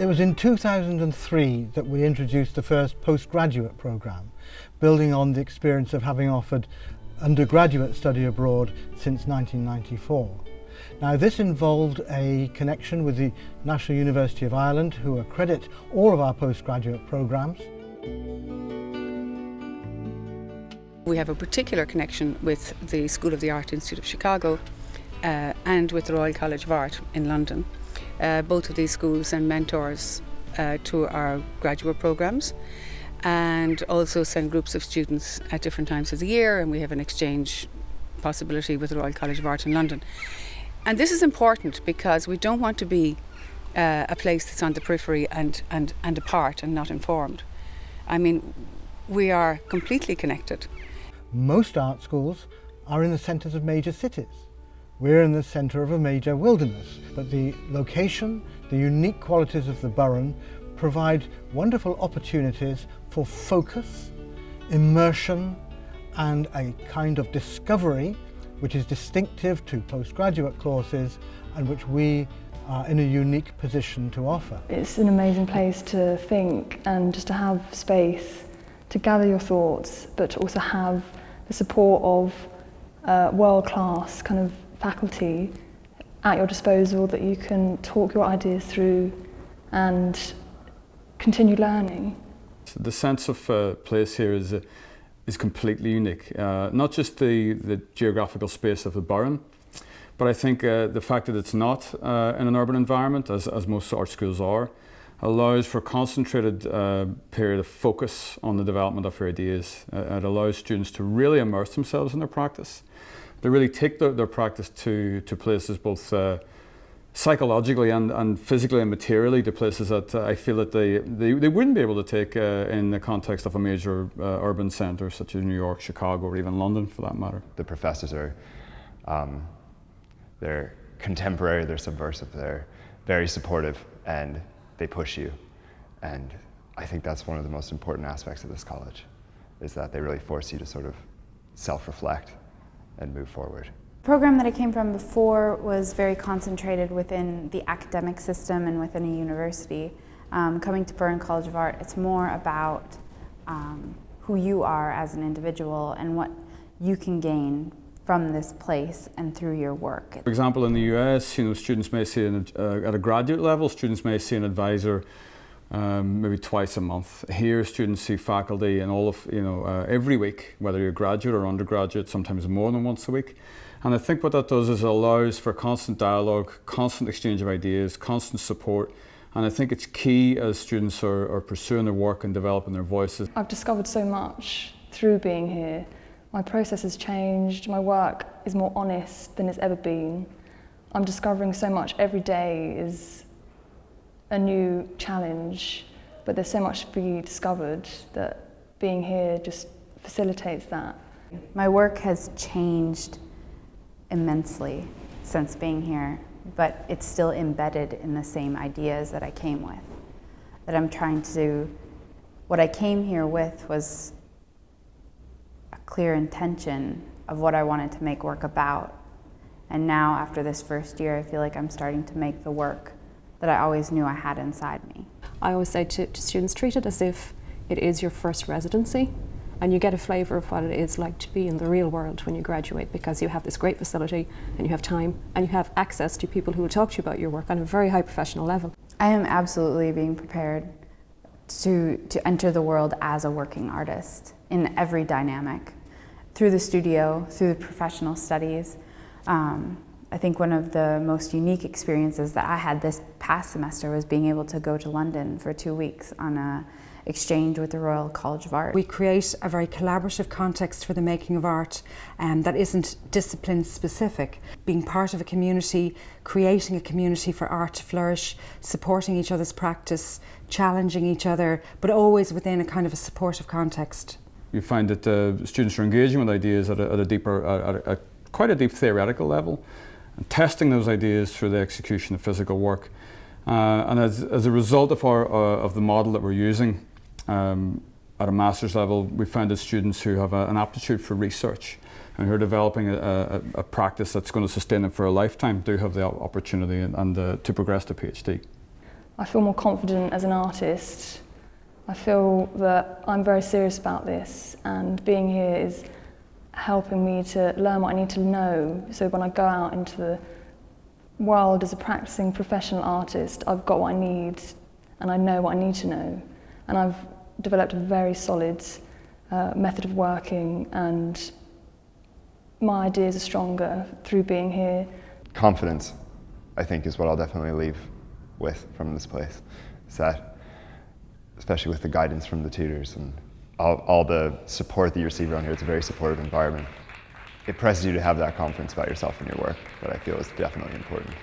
It was in 2003 that we introduced the first postgraduate programme, building on the experience of having offered undergraduate study abroad since 1994. Now, this involved a connection with the National University of Ireland, who accredit all of our postgraduate programmes. We have a particular connection with the School of the Art Institute of Chicago and with the Royal College of Art in London. Both of these schools send mentors to our graduate programmes and also send groups of students at different times of the year, and we have an exchange possibility with the Royal College of Art in London. And this is important because we don't want to be a place that's on the periphery and apart and not informed. I mean, we are completely connected. Most art schools are in the centres of major cities. We're in the centre of a major wilderness, but the location, the unique qualities of the Burren provide wonderful opportunities for focus, immersion, and a kind of discovery which is distinctive to postgraduate courses and which we are in a unique position to offer. It's an amazing place to think and just to have space to gather your thoughts, but to also have the support of world-class kind of faculty at your disposal that you can talk your ideas through and continue learning. The sense of place here is completely unique. Not just the geographical space of the Burren, but I think the fact that it's not in an urban environment, as most art schools are, allows for a concentrated period of focus on the development of your ideas. It allows students to really immerse themselves in their practice. They really take their practice to places both psychologically and physically and materially, to places that I feel that they wouldn't be able to take in the context of a major urban centre such as New York, Chicago, or even London for that matter. The professors are they're contemporary, they're subversive, they're very supportive, and they push you. And I think that's one of the most important aspects of this college, is that they really force you to sort of self-reflect and move forward. The program that I came from before was very concentrated within the academic system and within a university. Coming to Burren College of Art, it's more about who you are as an individual and what you can gain from this place and through your work. For example, in the US, students may see at a graduate level, students may see an advisor maybe twice a month. Here, students see faculty and all of every week, whether you're a graduate or undergraduate, sometimes more than once a week. And I think what that does is it allows for constant dialogue, constant exchange of ideas, constant support. And I think it's key as students are pursuing their work and developing their voices. I've discovered so much through being here. My process has changed, my work is more honest than it's ever been. I'm discovering so much. Every day is a new challenge, but there's so much to be discovered that being here just facilitates that. My work has changed immensely since being here, but it's still embedded in the same ideas that I came with. That I'm trying to, what I came here with was a clear intention of what I wanted to make work about. And now, after this first year, I feel like I'm starting to make the work that I always knew I had inside me. I always say to students, treat it as if it is your first residency, and you get a flavour of what it is like to be in the real world when you graduate, because you have this great facility and you have time and you have access to people who will talk to you about your work on a very high professional level. I am absolutely being prepared to enter the world as a working artist in every dynamic, through the studio, through the professional studies. I think one of the most unique experiences that I had this past semester was being able to go to London for 2 weeks on an exchange with the Royal College of Art. We create a very collaborative context for the making of art that isn't discipline specific. Being part of a community, creating a community for art to flourish, supporting each other's practice, challenging each other, but always within a kind of a supportive context. You find that students are engaging with ideas at quite a deep theoretical level, and testing those ideas through the execution of physical work. And as a result of the model that we're using at a master's level, we found that students who have an aptitude for research and who are developing a practice that's going to sustain them for a lifetime do have the opportunity and to progress to PhD. I feel more confident as an artist. I feel that I'm very serious about this, and being here is helping me to learn what I need to know, so when I go out into the world as a practicing professional artist, I've got what I need and I know what I need to know, and I've developed a very solid method of working, and my ideas are stronger through being here. Confidence, I think, is what I'll definitely leave with from this place. Is that, especially with the guidance from the tutors and all the support that you receive around here, it's a very supportive environment. It presses you to have that confidence about yourself and your work that I feel is definitely important.